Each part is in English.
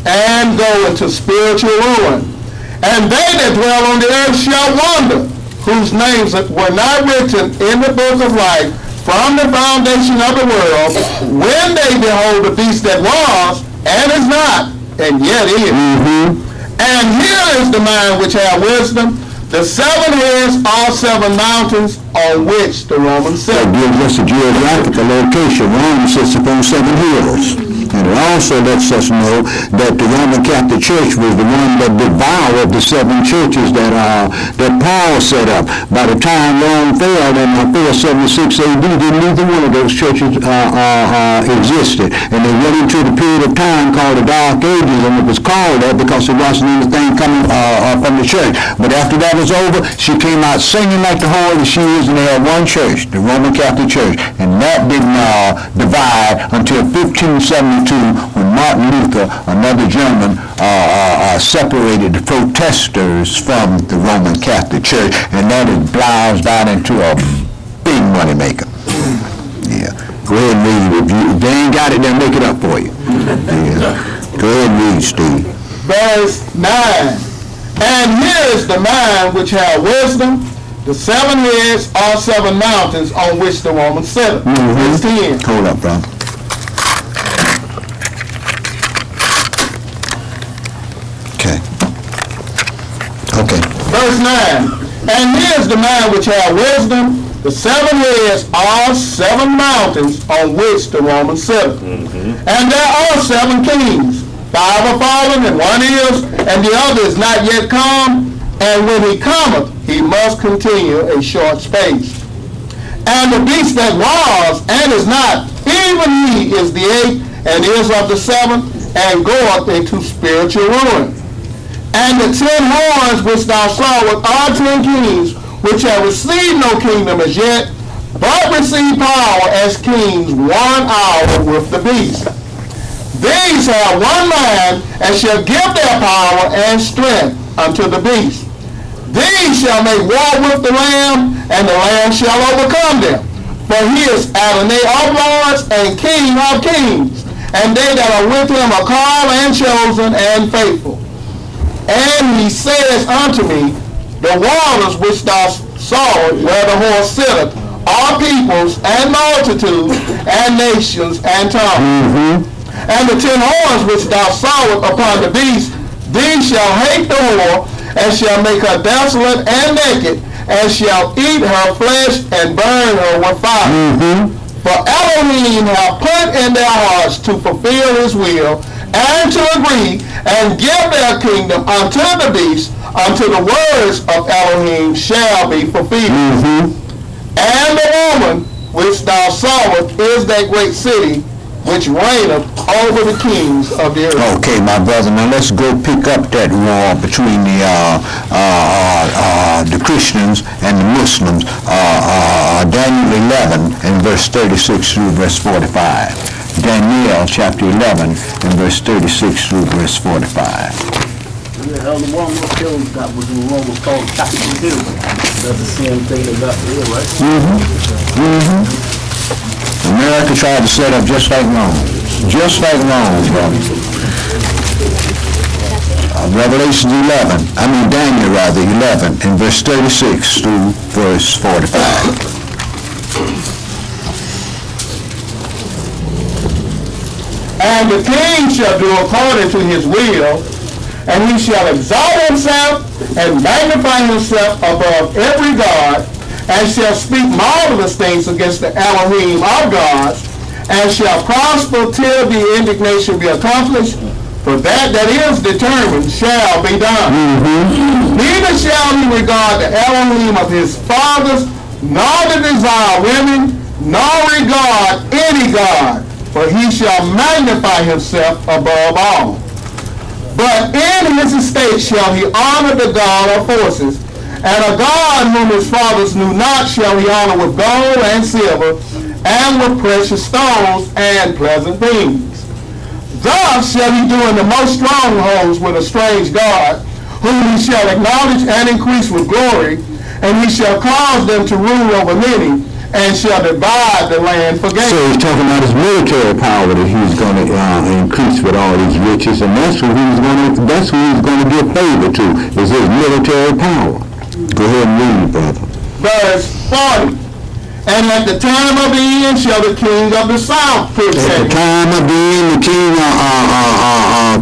and go into spiritual ruin. And they that dwell on the earth shall wonder, whose names were not written in the book of life from the foundation of the world, when they behold the beast that was, and is not, and yet is. And here is the mind which hath wisdom. The 7 heads are 7 mountains on which the Romans sit. That gives us a geographical location. Rome sits upon 7 hills. And it also lets us know that the Roman Catholic Church was the one that devoured the 7 churches that Paul set up. By the time Rome fell in 476 AD, neither one of those churches existed. And they went into the period of time called the Dark Ages, and it was called that because there wasn't anything coming from the church. But after that was over, she came out singing like the whore that she is, and they had one church, the Roman Catholic Church. And that didn't divide until 1572, when Martin Luther, another German, separated the protesters from the Roman Catholic Church, and that is bloused out into a big money maker. Yeah. Go ahead and read it. If they ain't got it, they'll make it up for you. Yeah. Go ahead and read, Steve. Verse 9. And here is the mind which hath wisdom. The 7 heads are 7 mountains on which the Romans sit. Verse 10. Hold up, brother. Okay. Verse 9. And here's the man which hath wisdom. The 7 heads are 7 mountains on which the Romans sit. And there are 7 kings. 5 are fallen, and 1 is, and the other is not yet come. And when he cometh, he must continue a short space. And the beast that was and is not, even he is the 8th, and is of the 7th, and goeth into spiritual ruin. And the 10 horns which thou sawest are 10 kings, which have received no kingdom as yet, but receive power as kings 1 hour with the beast. These have one mind, and shall give their power and strength unto the beast. These shall make war with the Lamb, and the Lamb shall overcome them. For he is Adonai of lords and King of kings, and they that are with him are called and chosen and faithful. And he says unto me, the waters which thou sawest where the horse sitteth are peoples and multitudes and nations and tongues. And the 10 horns which thou sawest upon the beast, these shall hate the whore, and shall make her desolate and naked, and shall eat her flesh and burn her with fire. For Elohim hath put in their hearts to fulfill his will, and to agree, and give their kingdom unto the beast, until the words of Elohim shall be fulfilled. And the woman which thou sawest is that great city, which reigneth over the kings of the earth. Okay, my brother, now let's go pick up that war between the Christians and the Muslims. Daniel 11 and verse 36 through verse 45. Daniel chapter 11 and verse 36 through verse 45. The one was killed, that was the one was called Capital Hill. That's the same thing that got here, right? America tried to set up just like Rome. Just like Rome, brother. Revelation 11, Daniel rather, 11, and verse 36 through verse 45. And the king shall do according to his will, and he shall exalt himself and magnify himself above every god, and shall speak marvelous things against the Elohim of gods, and shall prosper till the indignation be accomplished, for that is determined shall be done. Neither shall he regard the Elohim of his fathers, nor the desire women, nor regard any god, for he shall magnify himself above all. But in his estate shall he honor the God of forces, and a God whom his fathers knew not shall he honor with gold and silver, and with precious stones and pleasant things. Thus shall he do in the most strongholds with a strange God, whom he shall acknowledge and increase with glory, and he shall cause them to rule over many, and shall divide the land for gain. So he's talking about his military power that he's going to increase with all these riches, and that's who he's going to give favor to, is his military power. Go ahead and read, brother. Verse 40. And at the time of the end shall the king of the south push at the time of the end, the king of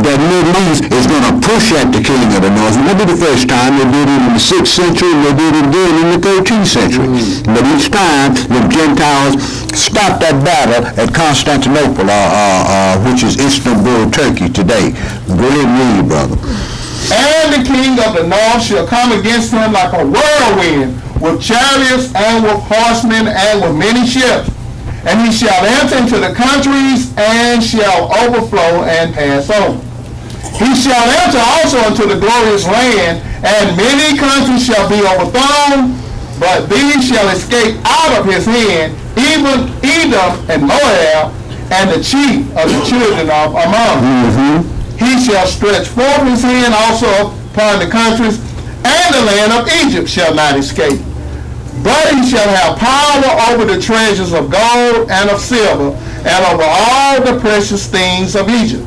that Middle East is going to push at the king of the north. And that'll be the first time. They did it in the 6th century, and they did it again in the 13th century. But each time, the Gentiles stopped that battle at Constantinople, which is Istanbul, Turkey today. Go ahead and read, brother. And the king of the north shall come against him like a whirlwind, with chariots and with horsemen and with many ships. And he shall enter into the countries and shall overflow and pass over. He shall enter also into the glorious land, and many countries shall be overthrown, but these shall escape out of his hand, even Edom and Moab, and the chief of the children of Ammon. He shall stretch forth his hand also upon the countries, and the land of Egypt shall not escape. But he shall have power over the treasures of gold and of silver, and over all the precious things of Egypt.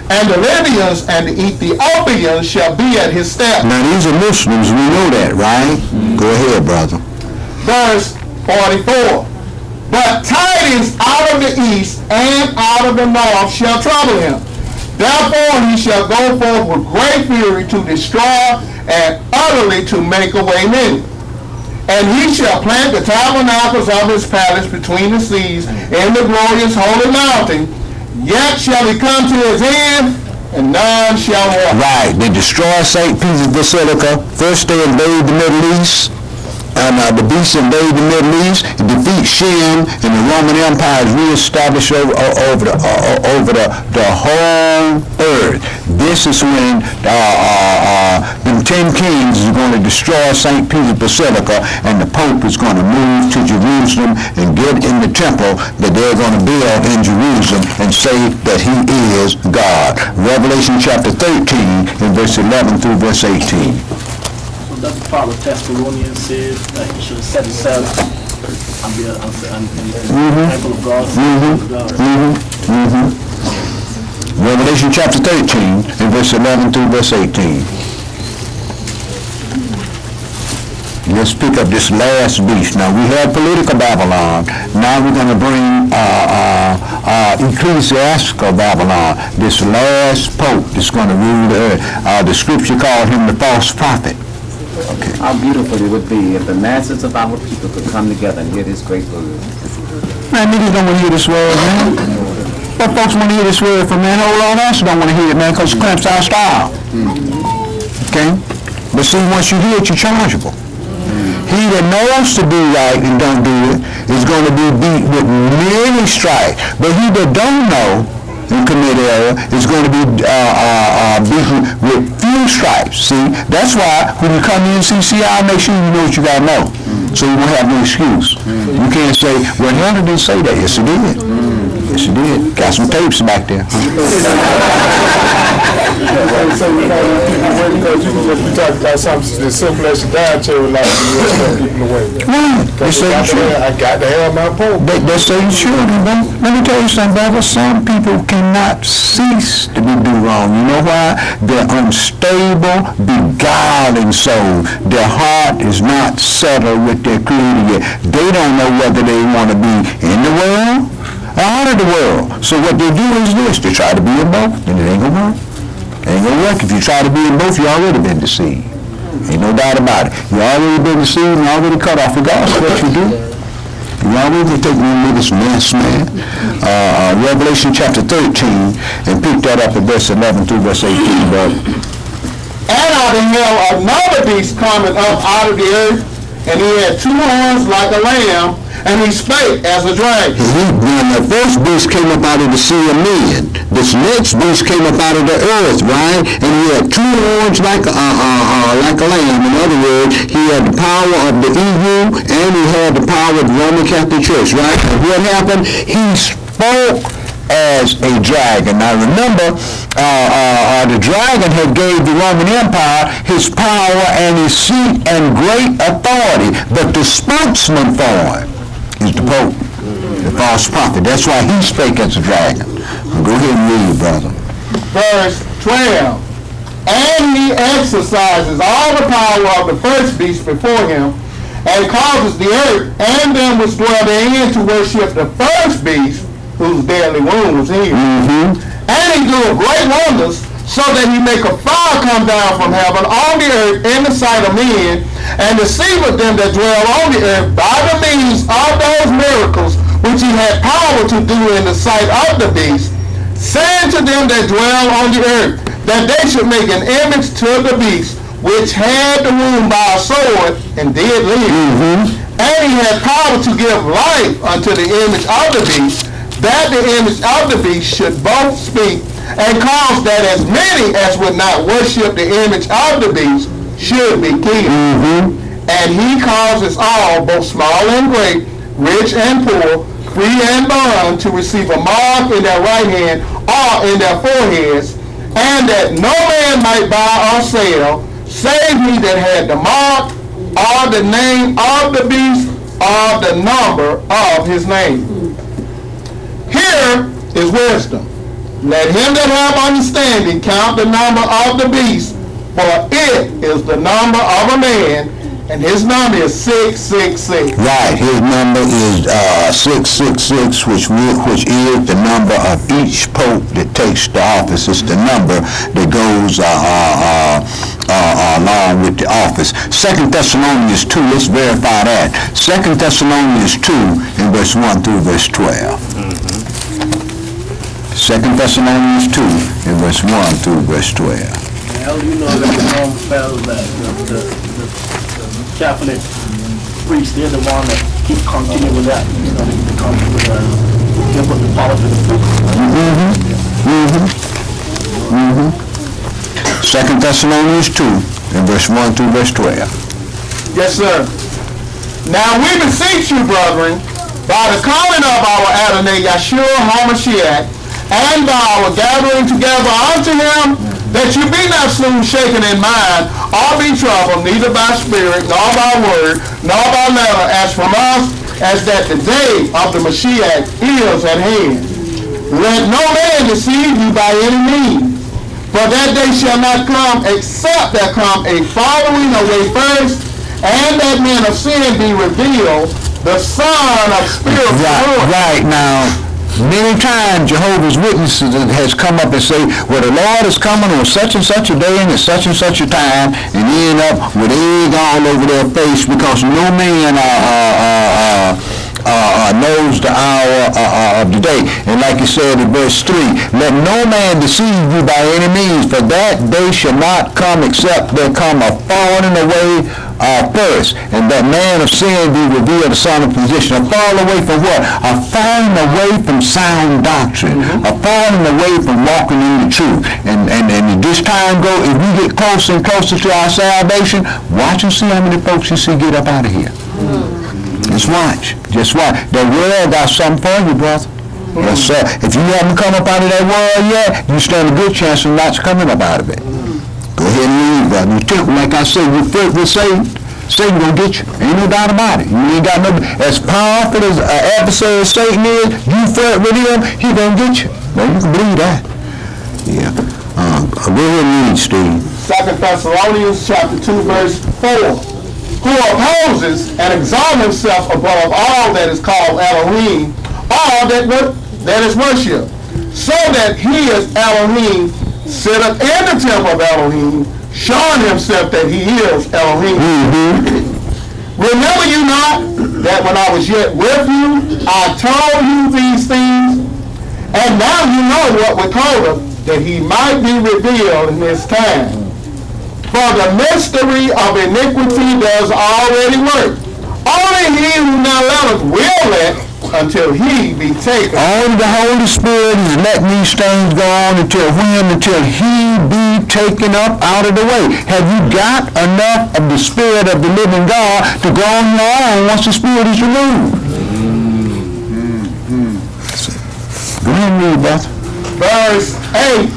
And the Libyans and the Ethiopians shall be at his steps. Now these are Muslims, we know that, right? Go ahead, brother. Verse 44. But tidings out of the east and out of the north shall trouble him. Therefore he shall go forth with great fury to destroy and utterly to make away many. And he shall plant the tabernacles of his palace between the seas in the glorious holy mountain. Yet shall he come to his end, and none shall help. Right. They destroy St. Peter's Basilica. First they invade the Middle East. The beast invade the Middle East, defeat Shem, and the Roman Empire is reestablished over the whole earth. This is when the 10 kings is going to destroy St. Peter's Basilica, and the Pope is going to move to Jerusalem and get in the temple that they're going to build in Jerusalem and say that he is God. Revelation chapter 13 in verse 11 through verse 18. That's the part of Thessalonians says that he should set himself and be in the temple of God. Revelation chapter 13 and verse 11 through verse 18. Let's pick up this last beast. Now we have political Babylon. Now we're going to bring ecclesiastical Babylon. This last pope that's going to rule the earth. The scripture called him the false prophet. Okay. How beautiful it would be if the masses of our people could come together and hear this great word. Man, niggas don't want to hear this word, man. But folks want to hear this word from man. Whole lot of us don't want to hear it, man, because it cramps our style. Okay? But see, once you hear it, you're chargeable. He that knows to do right and don't do it is going to be beat with many stripes. But he that don't know and commit error is going to be beaten with few stripes. See, that's why when you come in CCI, make sure you know what you got to know. So you won't have no excuse. You can't say, well, Hannah didn't say that. Yes, it did. Yes, it did. Got some tapes back there. So because we talked about something as simple as a dietary life, you want people away. Right. I got to have my Pope. They say you should. Let me tell you something, brother. Some people cannot cease to do wrong. You know why? They're unstable, beguiling souls. Their heart is not settled with their Creator yet. They don't know whether they want to be in the world or out of the world. So what they do is this. They try to be in both, and it ain't going to work. It ain't going to work. If you try to be in both, you already been deceived. Ain't no doubt about it. You already been deceived and already cut off. Regardless of what you do. You already take me with this mess, man. Revelation chapter 13, and pick that up at verse 11 through verse 18, brother. And out of hell another beast coming up out of the earth, and he had 2 horns like a lamb, and he spake as a dragon. When the first beast came up out of the sea of men, this next beast came up out of the earth, right? And he had 2 horns like a lamb. In other words, he had the power of the EU, and he had the power of the Roman Catholic Church, right? And what happened? He spoke as a dragon. Now remember, the dragon had gave the Roman Empire his power and his seat and great authority, but the spokesman for it is the Pope, the false prophet. That's why he spake as a dragon. Well, go ahead and read, brother. Verse 12. And he exercises all the power of the first beast before him, and causes the earth and them which dwell therein to worship the first beast, whose deadly wound was healed. And he doeth great wonders, so that he make a fire come down from heaven on the earth in the sight of men, and deceiveth them that dwell on the earth by the means of those miracles which he had power to do in the sight of the beast, saying to them that dwell on the earth, that they should make an image to the beast, which had the wound by a sword and did live. And he had power to give life unto the image of the beast, that the image of the beast should both speak, and cause that as many as would not worship the image of the beast should be killed. And he causes all, both small and great, rich and poor, free and bond, to receive a mark in their right hand or in their foreheads, and that no man might buy or sell, save he that had the mark, or the name of the beast, or the number of his name. Here is wisdom. Let him that have understanding count the number of the beast, for it is the number of a man, and his number is 666. Right, his number is 666, which is the number of each pope that takes the office. It's the number that goes along with the office. 2 Thessalonians 2, let's verify that. 2 Thessalonians 2 in verse 1 through verse 12. 2 Thessalonians 2 in verse 1 through verse 12. Well, you know that the Rome fell that the Catholic priests, they're the one that keep continuing with that. You know, they come with give up the power to the priest. 2 Thessalonians 2 in verse 1 through verse 12. Yes, sir. Now we beseech you, brethren, by the calling of our Adonai Yahshua HaMashiach, and by our gathering together unto him, that you be not soon shaken in mind, or be troubled, neither by spirit, nor by word, nor by letter, as from us, as that the day of the Mashiach is at hand. Let no man deceive you by any means, for that day shall not come, except there come a following away first, and that man of sin be revealed, the son of spiritual. Right now, many times Jehovah's Witnesses has come up and say, well, the Lord is coming on such and such a day and at such and such a time, and end up with egg all over their face because no man knows the hour of the day. And like you said in verse 3, let no man deceive you by any means, for that day shall not come except there come a falling away first, and that man of sin be revealed, the son of perdition. A fall away from what? A falling away from sound doctrine. A falling away from walking in the truth. And this time go, if we get closer and closer to our salvation, watch and see how many folks you see get up out of here. Just watch. Just watch. The world got something for you, brother. Yes, sir. If you haven't come up out of that world yet, you stand a good chance of not coming up out of it. Go ahead and leave, brother. Like I said, you're filled with Satan. Satan gonna get you. Ain't no doubt about it. You ain't got no. As powerful as an adversary Satan is, you flirt with him, he gonna get you. Well, you can believe that. Yeah. Go ahead and read, Steve. 2 Thessalonians chapter 2, verse 4. Who opposes and exalts himself above all that is called Elohim, all that is worshipped, so that he is Elohim, sitteth in the temple of Elohim, showing himself that he is Elohim. Remember you not that when I was yet with you, I told you these things, and now you know what withholdeth, that he might be revealed in his time. For the mystery of iniquity does already work. Only he who now letteth will let until he be taken. Only the Holy Spirit is letting these things go on until when? Until he be taken up out of the way. Have you got enough of the Spirit of the living God to go on your own once the Spirit is removed? Go Go ahead and read that. Verse 8.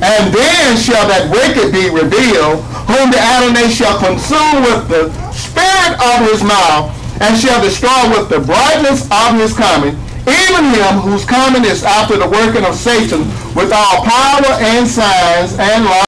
And then shall that wicked be revealed, whom the Adonai shall consume with the spirit of his mouth, and shall destroy with the brightness of his coming, even him whose coming is after the working of Satan, with all power and signs and